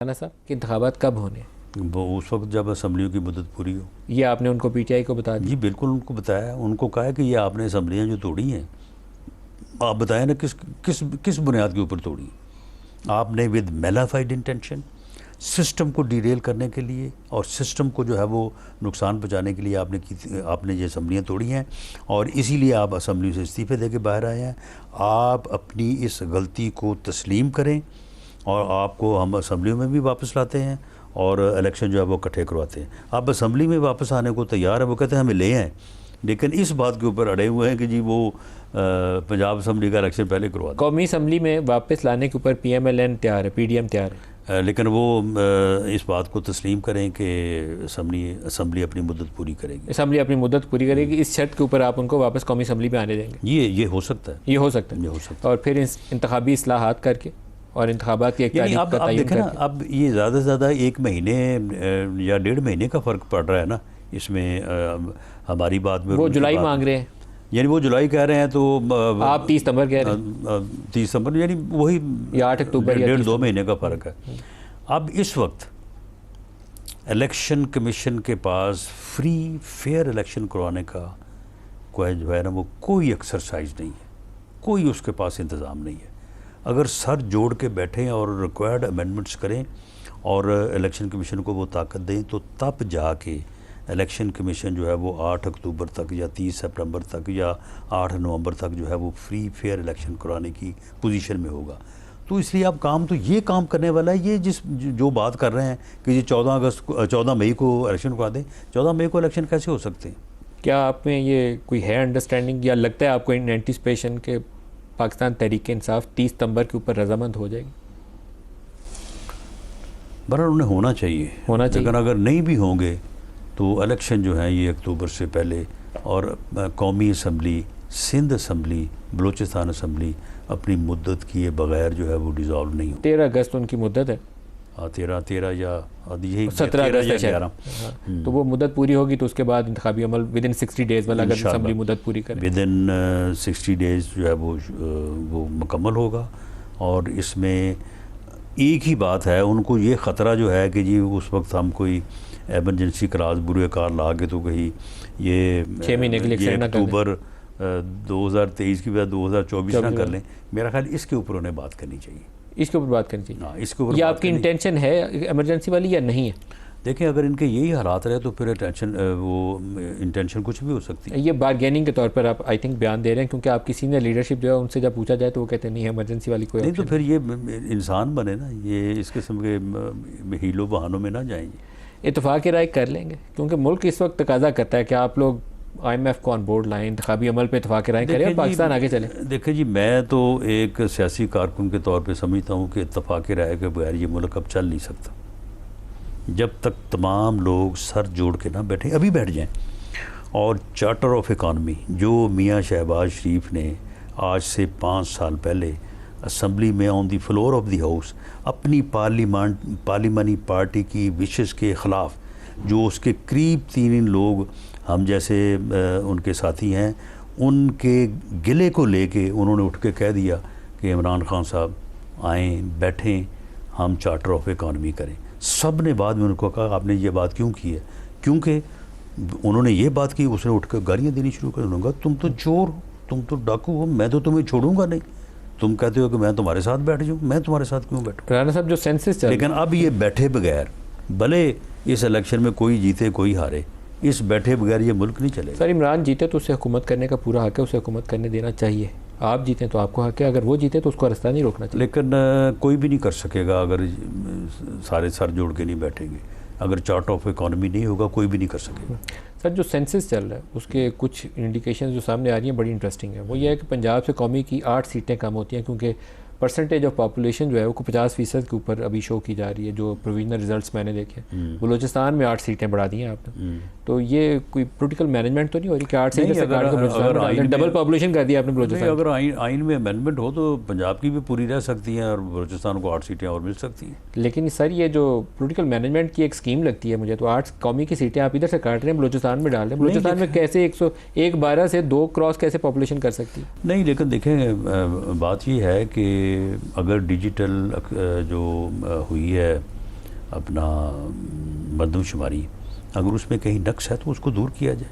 राना साहब कि इंतखाबात कब होने? वो उस वक्त जब असम्बलियों की मुद्दत पूरी हो। ये आपने उनको पीटीआई को बता दिया? जी बिल्कुल, उनको बताया, उनको कहा है कि ये आपने असम्बलियाँ जो तोड़ी हैं, आप बताएं ना किस किस किस बुनियाद के ऊपर तोड़ी। आपने विद मेलाफाइड इंटेंशन सिस्टम को डिरेल करने के लिए और सिस्टम को जो है वो नुकसान पहुंचाने के लिए आपने ये असम्बलियाँ तोड़ी हैं और इसीलिए आप असम्बली से इस्तीफ़े दे के बाहर आए हैं। आप अपनी इस गलती को तस्लीम करें और आपको हम असम्बलियों में भी वापस लाते हैं और इलेक्शन जो है वो इकट्ठे करवाते हैं। आप असम्बली में वापस आने को तैयार है, वो कहते हैं हमें ले आएँ, लेकिन इस बात के ऊपर अड़े हुए हैं कि जी वो पंजाब असम्बली का इलेक्शन पहले करवा दें। कौमी असम्बली में वापस लाने के ऊपर PMLN तैयार है, PDM तैयार है, लेकिन वो इस बात को तस्लीम करें कि असम्बली अपनी मुद्दत पूरी करेगी। असम्बली अपनी मुद्दत पूरी करेगी, इस शर्त के ऊपर आप उनको वापस कौमी असम्बली में आने देंगे? ये हो सकता है, ये हो सकता है, ये हो सकता है। और फिर इंतखाबी इस्लाहात करके और इंतखाबात की एक तारीख का अब तयन देखें ना, करके। अब ये ज़्यादा से ज़्यादा 1 महीने या 1.5 महीने का फ़र्क पड़ रहा है ना इसमें। हमारी बात में वो जुलाई मांग रहे हैं, यानी वो जुलाई कह रहे हैं, तो आप 30 सितंबर कह रहे हैं, 30 सितंबर, यानी वही या 8 अक्टूबर या 1.5-2 महीने का फ़र्क है। अब इस वक्त इलेक्शन कमीशन के पास फ्री फेयर इलेक्शन करवाने का कोई जो है ना वो कोई एक्सरसाइज नहीं है, कोई उसके पास इंतज़ाम नहीं है। अगर सर जोड़ के बैठें और रिक्वायर्ड अमेंडमेंट्स करें और इलेक्शन कमीशन को वो ताकत दें, तो तब जाके इलेक्शन कमीशन जो है वो 8 अक्टूबर तक या 30 सितंबर तक या 8 नवंबर तक जो है वो फ्री फेयर इलेक्शन कराने की पोजीशन में होगा। तो इसलिए अब काम तो ये काम करने वाला है, ये जो बात कर रहे हैं कि ये 14 मई को इलेक्शन करवा दें। 14 मई को इलेक्शन कैसे हो सकते हैं? क्या आप में ये कोई है अंडरस्टैंडिंग, या लगता है आपको इन एंटिसिपेशन के पाकिस्तान तहरीक इंसाफ 30 सितंबर के ऊपर रजामंद हो जाएगी? बहरहाल उन्हें होना चाहिए, लेकिन अगर नहीं भी होंगे तो इलेक्शन जो है ये अक्टूबर से पहले, और कौमी assembly, Sindh assembly, Balochistan assembly अपनी मुद्दत किए बगैर जो है वो डिज़ोल्व नहीं हो। 13 अगस्त उनकी मुद्दत है। 13 या यही 17 अगस्त या 11। तो वो मुद्दत पूरी होगी तो उसके बाद इंतखाबी अमल विदिन 60 डेज़ वाला, अगर असम्बली मुद्दत पूरी करे, विदिन 60 डेज़ जो है वो मुकम्मल होगा। और इसमें एक ही बात है, उनको ये ख़तरा जो है कि जी उस वक्त हम कोई एमरजेंसी क्लास बुरे कार ला के तो कहीं ये 6 महीने के लिए अक्टूबर 2023 की बजाय 2024 ना कर लें। मेरा ख्याल इसके ऊपर उन्हें बात करनी चाहिए, इसके ऊपर बात करनी चाहिए। हाँ, इसके ऊपर। ये आपकी इंटेंशन है इमरजेंसी वाली या नहीं है? देखिए, अगर इनके यही हालात रहे तो फिर इंटेंशन कुछ भी हो सकती है। ये बारगेनिंग के तौर पर आप आई थिंक बयान दे रहे हैं, क्योंकि आपकी सीनियर लीडरशिप जो है उनसे जब पूछा जाए तो वो कहते हैं नहीं, इमरजेंसी वाली कोई नहीं। तो फिर ये इंसान बने ना, ये इस किस्म के हीलो बहानों में ना जाएंगे। इत्तेफाक राय कर लेंगे, क्योंकि मुल्क इस वक्त तकाजा करता है कि आप लोग IMF को ऑन बोर्ड लाएं, इंतखाबी अमल पे इत्तेफाक राय करें और पाकिस्तान आगे चले। देखिए जी, मैं तो एक सियासी कारकुन के तौर पे समझता हूँ कि इत्तेफाक राय के बगैर ये मुल्क अब चल नहीं सकता। जब तक तमाम लोग सर जोड़ के ना बैठें, अभी बैठ जाएं, और चार्टर ऑफ इकानमी जो मियाँ शहबाज शरीफ ने आज से 5 साल पहले असम्बली में on the floor of the house अपनी पार्लिमानी पार्टी की विशेष के ख़िलाफ़, जो उसके करीब 3 लोग हम जैसे उनके साथी हैं, उनके गिले को लेके उन्होंने उठ के कह दिया कि इमरान खान साहब आएँ, बैठें, हम चार्टर ऑफ इकानमी करें। सब ने बाद में उनको कहा आपने ये बात क्यों की है? क्योंकि उन्होंने ये बात की, उसने उठ कर गालियाँ देनी शुरू कर दूँगा, तुम तो चोर हो, तुम तो डाकू हो, मैं तो तुम्हें छोड़ूंगा नहीं। तुम कहते हो कि मैं तुम्हारे साथ बैठ जाऊँ, मैं तुम्हारे साथ क्यों बैठूँ? राना साहब, जो सेंसस चल, लेकिन अब ये बैठे बगैर, भले इस इलेक्शन में कोई जीते कोई हारे, इस बैठे बगैर ये मुल्क नहीं चलेगा। सर, इमरान जीते तो उसे हुकूमत करने का पूरा हक है, उसे हुकूमत करने देना चाहिए। आप जीते तो आपको हक है, अगर वो जीते तो उसको रास्ता नहीं रोकना चाहिए। लेकिन कोई भी नहीं कर सकेगा अगर सारे सर जोड़ के नहीं बैठेंगे। अगर चार्ट ऑफ इकॉनमी नहीं होगा, कोई भी नहीं कर सकेगा। सर, जो सेंसस चल रहा है उसके कुछ इंडिकेशन जो सामने आ रही हैं बड़ी इंटरेस्टिंग है। वो ये है कि पंजाब से कौमी की 8 सीटें कम होती हैं, क्योंकि परसेंटेज ऑफ पॉपुलेशन जो है वो 50% के ऊपर अभी शो की जा रही है, जो प्रोविजनल रिजल्ट्स मैंने देखे। बलूचिस्तान में 8 सीटें बढ़ा दी हैं आपने, तो ये कोई पोलिटिकल मैनेजमेंट तो नहीं हो रही कि 8 सीटें से काट के डबल पॉपुलेशन कर दिया आपने बलूचिस्तान? अगर आइन में अमेंडमेंट हो तो पंजाब की भी पूरी रह सकती हैं और बलूचिस्तान को 8 सीटें और मिल सकती हैं। लेकिन सर, ये जो पोलिटिकल मैनेजमेंट की एक स्कीम लगती है मुझे, तो 8 कौमी की सीटें आप इधर से काट रहे हैं, बलूचिस्तान में डाल रहे हैं। बलूचिस्तान में कैसे 112 से 2 क्रॉस कैसे पॉपुलेशन कर सकती है? नहीं, लेकिन देखें, बात ये है कि अगर डिजिटल जो हुई है अपना मरदमशुमारी, अगर उसमें कहीं नक्स है तो उसको दूर किया जाए।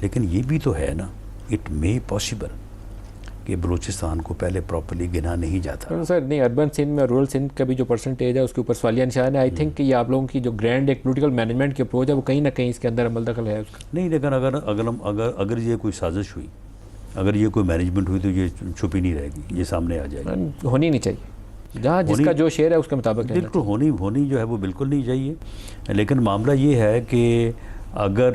लेकिन ये भी तो है ना, इट मे पॉसिबल कि बलूचिस्तान को पहले प्रॉपर्ली गिना नहीं जाता। सर नहीं, अर्बन सिंध में रूरल सिंध का भी जो परसेंटेज है उसके ऊपर सवालिया निशान है। आई थिंक कि ये आप लोगों की जो ग्रैंड एक पोलिटिकल मैनेजमेंट की अप्रोच है वो कहीं ना कहीं इसके अंदर अमल दखल है उसका। नहीं, लेकिन अगर ये कोई साजिश हुई, अगर ये कोई मैनेजमेंट हुई तो ये छुपी नहीं रहेगी, ये सामने आ जाएगी। होनी नहीं चाहिए, जहाँ जिसका जो शेयर है उसके मुताबिक बिल्कुल होनी जो है वो बिल्कुल नहीं चाहिए। लेकिन मामला ये है कि अगर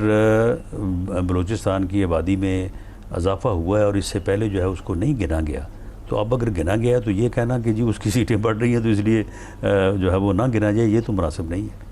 बलूचिस्तान की आबादी में इजाफा हुआ है और इससे पहले जो है उसको नहीं गिना गया, तो अब अगर गिना गया है तो ये कहना कि जी उसकी सीटें बढ़ रही हैं तो इसलिए जो है वो ना गिना जाए, ये तो मुनासिब नहीं है।